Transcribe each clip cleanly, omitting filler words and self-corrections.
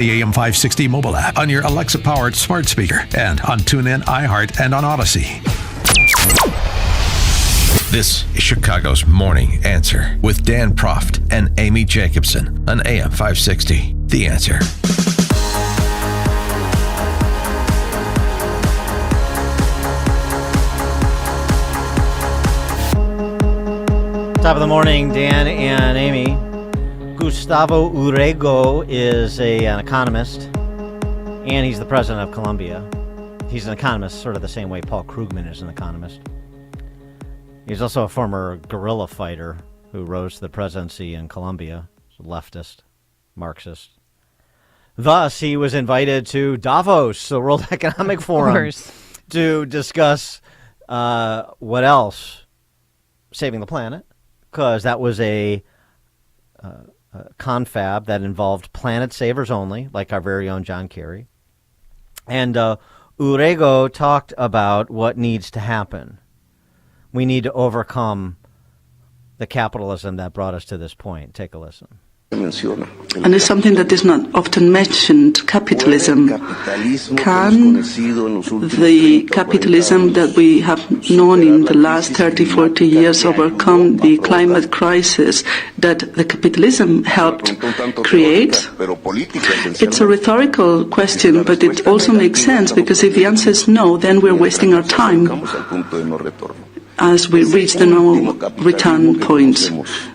the AM 560 mobile app, on your Alexa-powered smart speaker, and on TuneIn, iHeart, and on Odyssey. This is Chicago's Morning Answer with Dan Proft and Amy Jacobson on AM 560. The Answer. Top of the morning, Dan and Amy. Gustavo Urrego is an economist, and he's the president of Colombia. He's an economist, sort of the same way Paul Krugman is an economist. He's also a former guerrilla fighter who rose to the presidency in Colombia, leftist, Marxist. Thus, he was invited to Davos, the World Economic Forum, to discuss what else? Saving the planet, because that was a confab that involved planet savers only, like our very own John Kerry. And Urrego talked about what needs to happen. We need to overcome the capitalism that brought us to this point. Take a listen. And it's something that is not often mentioned, capitalism. Can the capitalism that we have known in the last 30, 40 years overcome the climate crisis that the capitalism helped create? It's a rhetorical question, but it also makes sense, because if the answer is no, then we're wasting our time as we reach the no return point.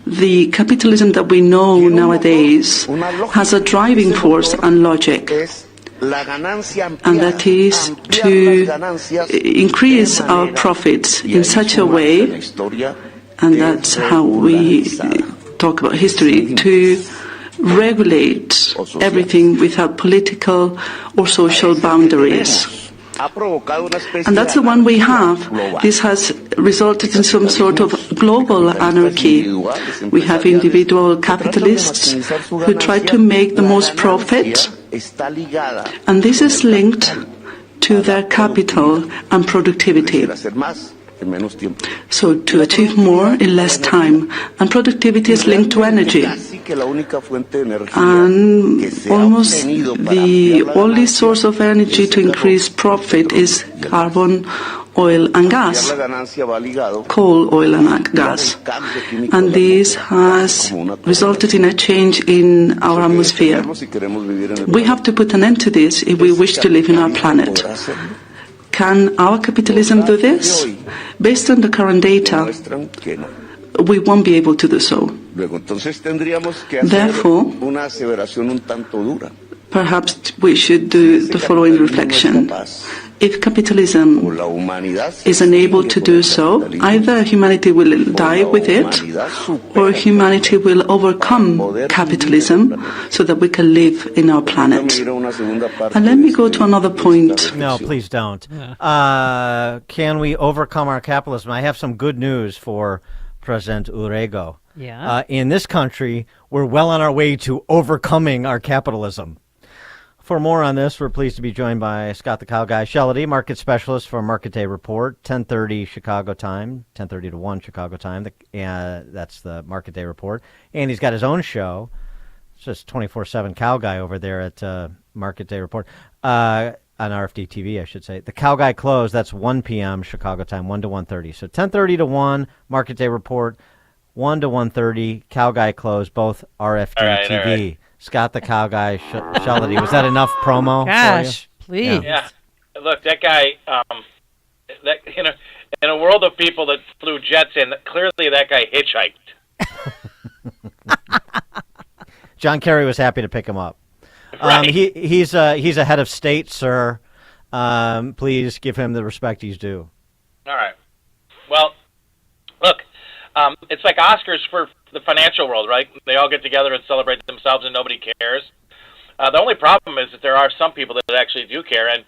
The capitalism that we know nowadays has a driving force and logic, and that is to increase our profits in such a way, and that's how we talk about history, to regulate everything without political or social boundaries. And that's the one we have. This has resulted in some sort of global anarchy. We have individual capitalists who try to make the most profit, and this is linked to their capital and productivity. So to achieve more in less time, and productivity is linked to energy. And almost the only source of energy to increase profit is carbon, oil and gas, coal, oil and gas. And this has resulted in a change in our atmosphere. We have to put an end to this if we wish to live in our planet. Can our capitalism do this? Based on the current data, we won't be able to do so. Therefore, perhaps we should do the following reflection. If capitalism is unable to do so, either humanity will die with it, or humanity will overcome capitalism so that we can live in our planet. And let me go to another point. No, please don't. Can we overcome our capitalism? I have some good news for President Urrego. Yeah. In this country, we're well on our way to overcoming our capitalism. For more on this, we're pleased to be joined by Scott the Cow Guy Shellady, market specialist for Market Day Report, 10:30 Chicago time, 10:30 to 1 Chicago time. That's the Market Day Report. And he's got his own show. It's just 24/7 Cow Guy over there at Market Day Report. On RFD-TV, I should say. The Cow Guy Close, that's 1 p.m. Chicago time, 1 to 1:30. So 10:30 to 1, Market Day Report, 1 to 1:30, Cow Guy Close, both RFD-TV. All right. Scott the Cow Guy Shellady. Was that enough promo? Gosh, please. Yeah. Look, that guy. In a world of people that flew jets in, clearly that guy hitchhiked. John Kerry was happy to pick him up. Right. He's a head of state, sir. Please give him the respect he's due. All right. Well, look, it's like Oscars for the financial world, right? They all get together and celebrate themselves, and nobody cares. The only problem is that there are some people that actually do care, and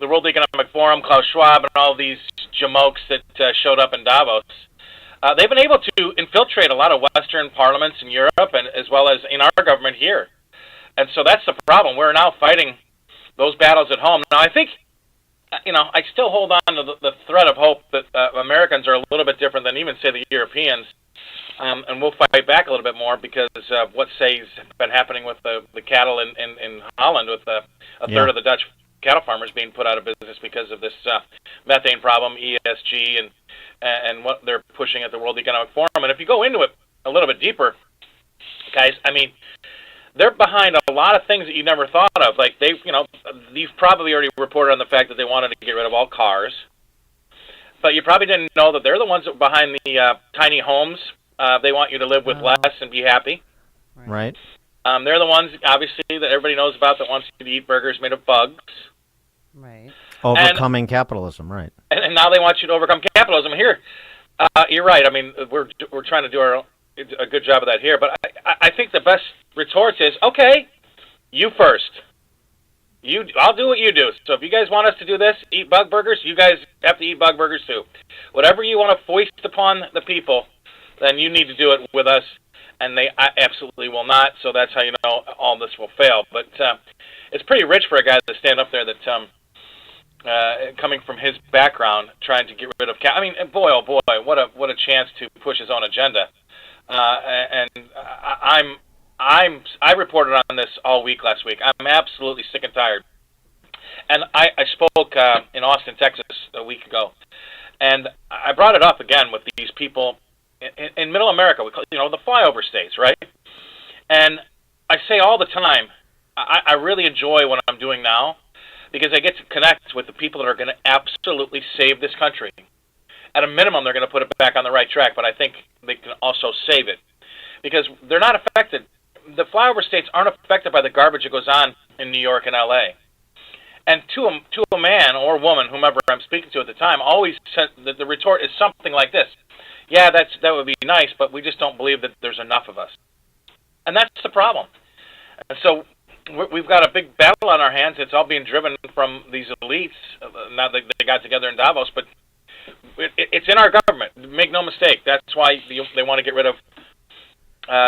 the World Economic Forum, Klaus Schwab, and all these jamokes that showed up in Davos, they've been able to infiltrate a lot of Western parliaments in Europe, and as well as in our government here. And so that's the problem. We're now fighting those battles at home. Now, I think, I still hold on to the thread of hope that Americans are a little bit different than even, say, the Europeans. And we'll fight back a little bit more because of what has been happening with the cattle in Holland, with a third of the Dutch cattle farmers being put out of business because of this methane problem, ESG, and what they're pushing at the World Economic Forum. And if you go into it a little bit deeper, guys, I mean, they're behind a lot of things that you never thought of. Like you've probably already reported on the fact that they wanted to get rid of all cars, but you probably didn't know that they're the ones that were behind the tiny homes. They want you to live with less and be happy. Right. They're the ones, obviously, that everybody knows about that wants you to eat burgers made of bugs. Right. Overcoming capitalism, right. And now they want you to overcome capitalism. Here, you're right. I mean, we're trying to do a good job of that here. But I think the best retort is, okay, you first. I'll do what you do. So if you guys want us to do this, eat bug burgers, you guys have to eat bug burgers too. Whatever you want to foist upon the people, then you need to do it with us. And they absolutely will not. So that's how you know all this will fail. But it's pretty rich for a guy to stand up there that, coming from his background, trying to get rid of I mean, boy, oh boy, what a chance to push his own agenda. And I reported on this all week last week. I'm absolutely sick and tired. And I spoke in Austin, Texas a week ago, and I brought it up again with these people in Middle America. We call, the flyover states, right? And I say all the time, I really enjoy what I'm doing now because I get to connect with the people that are going to absolutely save this country. At a minimum, they're going to put it back on the right track, but I think they can also save it because they're not affected. The flyover states aren't affected by the garbage that goes on in New York and L.A. And to a man or woman, whomever I'm speaking to at the time, always the retort is something like this: "Yeah, that would be nice, but we just don't believe that there's enough of us." And that's the problem. And so we've got a big battle on our hands. It's all being driven from these elites. Now they got together in Davos, but it's in our government. Make no mistake. That's why they want to get rid of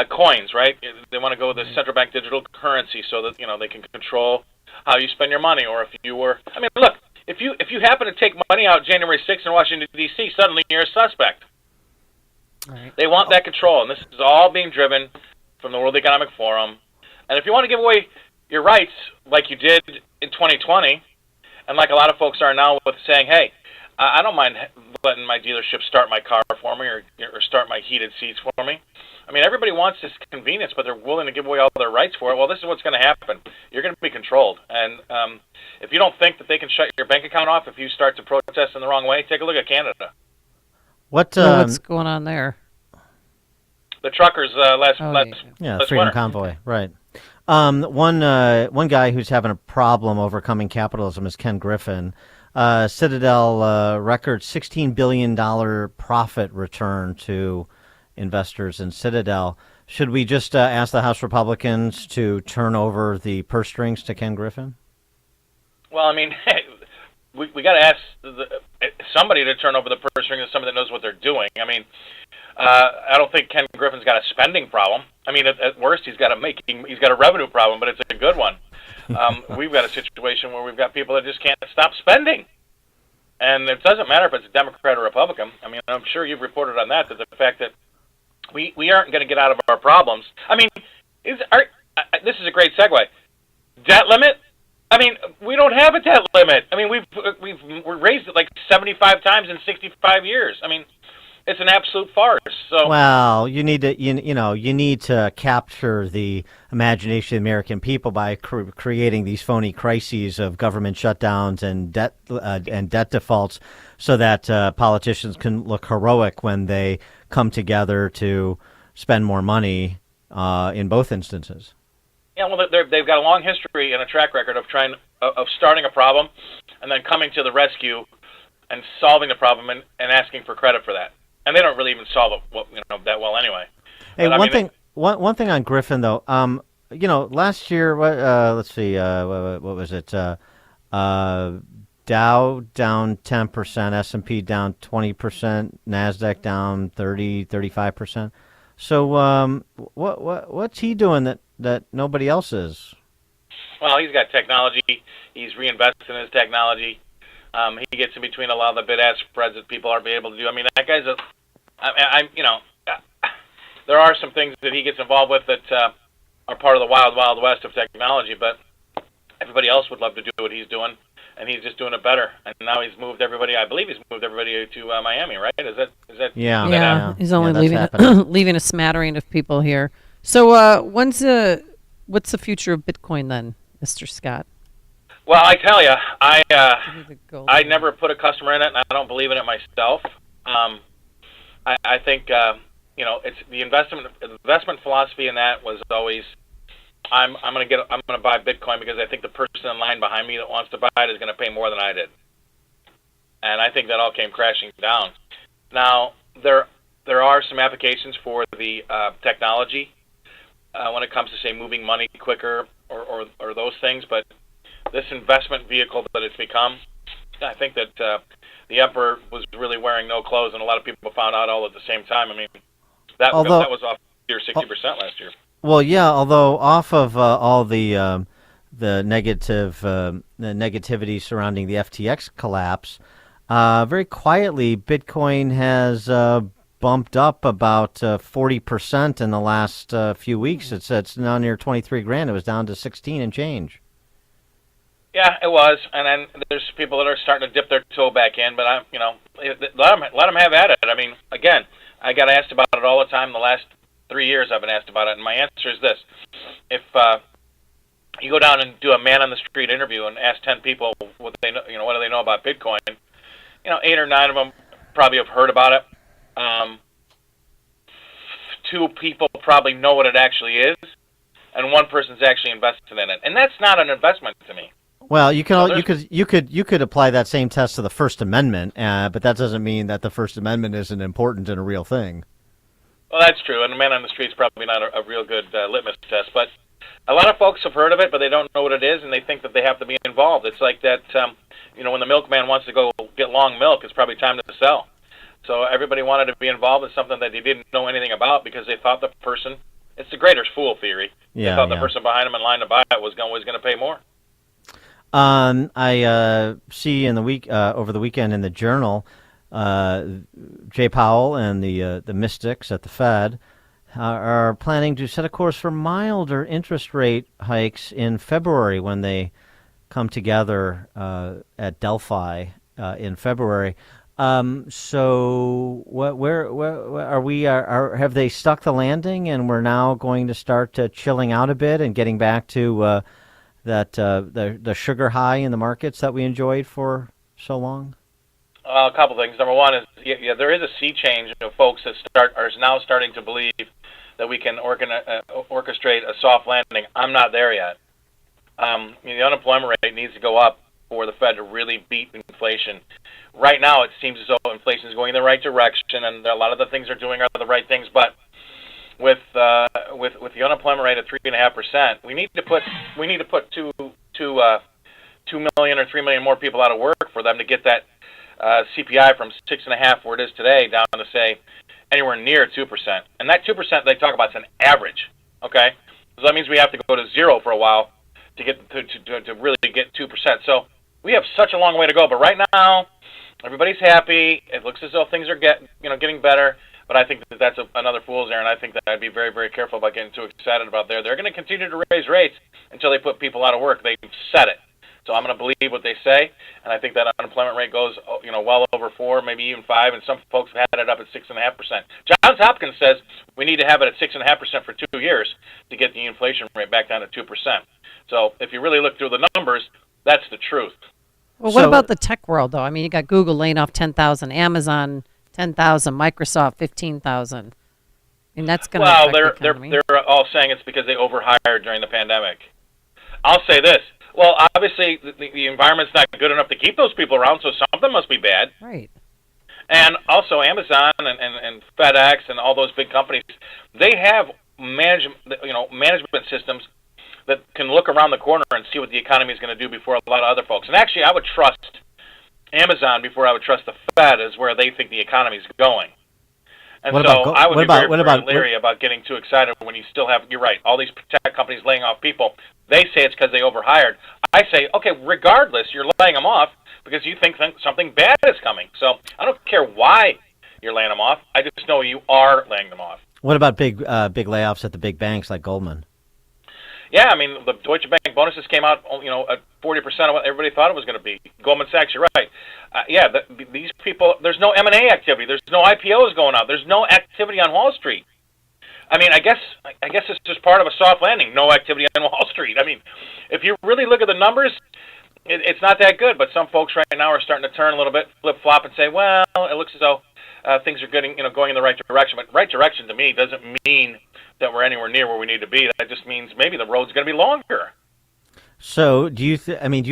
coins, right? They want to go with the central bank digital currency so that they can control how you spend your money. Or if you were, I mean, look, if you happen to take money out January 6th in Washington D.C., suddenly you're a suspect. Right. They want that control, and this is all being driven from the World Economic Forum. And if you want to give away your rights like you did in 2020, and like a lot of folks are now with saying, hey, I don't mind letting my dealership start my car for me or start my heated seats for me. I mean, everybody wants this convenience, but they're willing to give away all their rights for it. Well, this is what's going to happen. You're going to be controlled. And if you don't think that they can shut your bank account off if you start to protest in the wrong way, take a look at Canada. What's going on there? The truckers last Freedom winter. Convoy, right. One guy who's having a problem overcoming capitalism is Ken Griffin. Citadel record $16 billion profit return to investors in Citadel. Should we just ask the House Republicans to turn over the purse strings to Ken Griffin? Well, I mean, we got to ask somebody to turn over the purse strings to somebody that knows what they're doing. I mean, I don't think Ken Griffin's got a spending problem. I mean, at worst, he's got a revenue problem, but it's a good one. We've got a situation where we've got people that just can't stop spending. And it doesn't matter if it's a Democrat or Republican. I mean, I'm sure you've reported on that the fact that we aren't going to get out of our problems. I mean, this is a great segue. Debt limit? I mean, we don't have a debt limit. I mean, we've raised it like 75 times in 65 years. I mean, it's an absolute farce. So, well, you need to capture the imagination of the American people by creating these phony crises of government shutdowns and debt defaults, so that politicians can look heroic when they come together to spend more money in both instances. Yeah, well, they've got a long history and a track record of starting a problem and then coming to the rescue and solving the problem and asking for credit for that. And they don't really even solve it that well anyway. Hey, one thing on Griffin though. Last year, let's see, what was it? Dow down 10%, S&P down 20%, Nasdaq down 35%. So what's he doing that nobody else is? Well, he's got technology. He's reinvested in his technology. He gets in between a lot of the bid-ask spreads that people aren't able to do. I mean, that guy's there are some things that he gets involved with that are part of the wild, wild west of technology, but everybody else would love to do what he's doing, and he's just doing it better. And now he's moved everybody. I believe he's moved everybody to Miami, right? Is that? Yeah. Yeah, he's only that's leaving a smattering of people here. So, what's the future of Bitcoin then, Mr. Scott? Well, I tell you, I never put a customer in it, and I don't believe in it myself. I think it's the investment philosophy in that was always, I'm going to buy Bitcoin because I think the person in line behind me that wants to buy it is going to pay more than I did, and I think that all came crashing down. Now there are some applications for the technology when it comes to, say, moving money quicker or those things, but this investment vehicle that it's become, I think that the emperor was really wearing no clothes, and a lot of people found out all at the same time. I mean, that was off 60% last year. Well, yeah. Although off of all the negativity surrounding the FTX collapse, very quietly, Bitcoin has bumped up about 40% in the last few weeks. It's now near 23 grand. It was down to 16 and change. Yeah, it was, and then there's people that are starting to dip their toe back in, but let them have at it. I mean, again, I got asked about it all the time. The last 3 years I've been asked about it, and my answer is this: if you go down and do a man on the street interview and ask 10 people what they know, what do they know about Bitcoin, 8 or 9 of them probably have heard about it. 2 people probably know what it actually is, and 1 person's actually invested in it, and that's not an investment to me. Well, you could apply that same test to the First Amendment, but that doesn't mean that the First Amendment isn't important and a real thing. Well, that's true, and the man on the street is probably not a real good litmus test. But a lot of folks have heard of it, but they don't know what it is, and they think that they have to be involved. It's like that, when the milkman wants to go get long milk, it's probably time to sell. So everybody wanted to be involved in something that they didn't know anything about because they thought the person, it's the greater fool theory. Yeah, they thought the person behind them in line to buy it was going to pay more. I see in the week over the weekend in the Journal, Jay Powell and the mystics at the Fed are planning to set a course for milder interest rate hikes in February when they come together at Delphi in February. So where are we? Have they stuck the landing, and we're now going to start chilling out a bit and getting back to the sugar high in the markets that we enjoyed for so long? A couple things. Number one is, there is a sea change of folks that are now starting to believe that we can orchestrate a soft landing. I'm not there yet. The unemployment rate needs to go up for the Fed to really beat inflation. Right now, it seems as though inflation is going in the right direction, and a lot of the things they're doing are the right things. But with the unemployment rate at 3.5%, we need to put 2 million or 3 million more people out of work for them to get that CPI from 6.5, where it is today, down to, say, anywhere near 2%. And that 2% they talk about is an average. Okay, so that means we have to go to 0 for a while to get to really get 2%. So we have such a long way to go. But right now, everybody's happy. It looks as though things are getting better. But I think that's another fool's errand. I think that I'd be very, very careful about getting too excited about there. They're going to continue to raise rates until they put people out of work. They've said it. So I'm going to believe what they say, and I think that unemployment rate goes, well over 4, maybe even 5, and some folks have had it up at 6.5%. Johns Hopkins says we need to have it at 6.5% for 2 years to get the inflation rate back down to 2%. So if you really look through the numbers, that's the truth. Well, what about the tech world, though? I mean, you got Google laying off 10,000, Amazon 10,000, Microsoft 15,000. And that's going to affect the economy. They're all saying it's because they overhired during the pandemic. I'll say this. Well, obviously, the environment's not good enough to keep those people around, so something must be bad. Right. And also Amazon and FedEx and all those big companies, they have management systems that can look around the corner and see what the economy is going to do before a lot of other folks. And actually, I would trust Amazon before I would trust the Fed as where they think the economy is going. And I would be very leery about getting too excited when you still have, you're right, all these tech companies laying off people. They say it's because they overhired. I say, okay, regardless, you're laying them off because you think something bad is coming. So I don't care why you're laying them off. I just know you are laying them off. What about big layoffs at the big banks like Goldman? Yeah, I mean, the Deutsche Bank bonuses came out, at 40% of what everybody thought it was going to be. Goldman Sachs, you're right. These people, there's no M&A activity. There's no IPOs going out. There's no activity on Wall Street. I mean, I guess it's just part of a soft landing, no activity on Wall Street. I mean, if you really look at the numbers, it's not that good. But some folks right now are starting to turn a little bit, flip-flop, and say, well, it looks as though things are going in the right direction. But right direction to me doesn't mean that we're anywhere near where we need to be. That just means maybe the road's going to be longer. So do you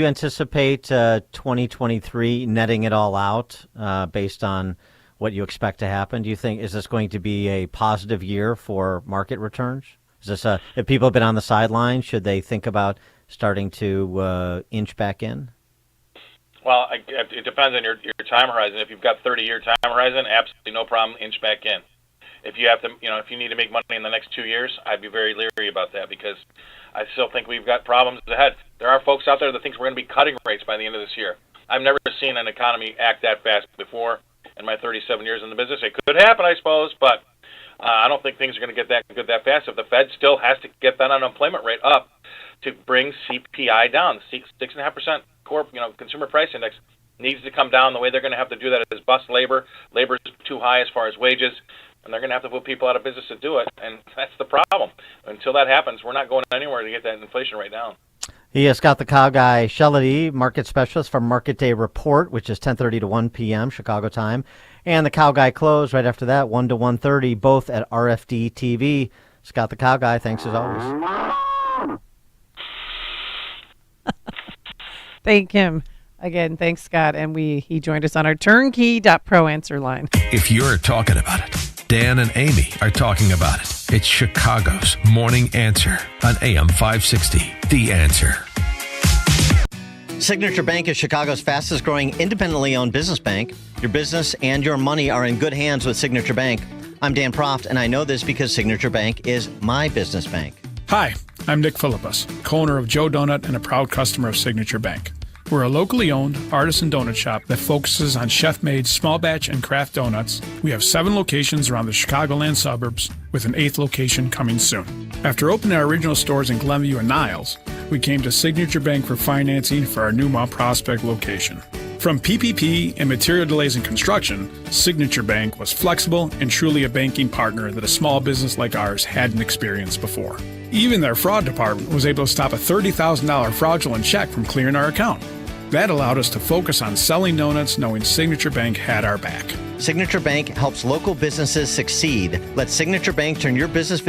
anticipate 2023 netting it all out based on what you expect to happen? Do you think, is this going to be a positive year for market returns? Is this if people have been on the sidelines, should they think about starting to inch back in? Well, it depends on your time horizon. If you've got 30-year time horizon, absolutely no problem, inch back in. If you have to, if you need to make money in the next 2 years, I'd be very leery about that because I still think we've got problems ahead. There are folks out there that think we're going to be cutting rates by the end of this year. I've never seen an economy act that fast before in my 37 years in the business. It could happen, I suppose, but I don't think things are going to get that good that fast. If the Fed still has to get that unemployment rate up to bring CPI down, the 6.5% core, consumer price index needs to come down. The way they're going to have to do that is bust labor. Labor is too high as far as wages, and they're going to have to put people out of business to do it, and that's the problem. Until that happens, we're not going anywhere to get that inflation rate down. He is Scott the Cow Guy, Shellady, market specialist from Market Day Report, which is 10:30 to 1 p.m. Chicago time, and the Cow Guy Close right after that, 1 to 1:30, both at RFD-TV. Scott the Cow Guy, thanks as always. Thank him. Again, thanks, Scott. And he joined us on our turnkey.pro answer line. If you're talking about it, Dan and Amy are talking about it. It's Chicago's Morning Answer on AM 560. The Answer. Signature Bank is Chicago's fastest growing independently owned business bank. Your business and your money are in good hands with Signature Bank. I'm Dan Proft, and I know this because Signature Bank is my business bank. Hi, I'm Nick Philippus, co-owner of Joe Donut and a proud customer of Signature Bank. We're a locally owned artisan donut shop that focuses on chef-made small batch and craft donuts. We have 7 locations around the Chicagoland suburbs, with an 8th location coming soon. After opening our original stores in Glenview and Niles, we came to Signature Bank for financing for our new Mount Prospect location. From PPP and material delays in construction, Signature Bank was flexible and truly a banking partner that a small business like ours hadn't experienced before. Even their fraud department was able to stop a $30,000 fraudulent check from clearing our account. That allowed us to focus on selling donuts, knowing Signature Bank had our back. Signature Bank helps local businesses succeed. Let Signature Bank turn your business vision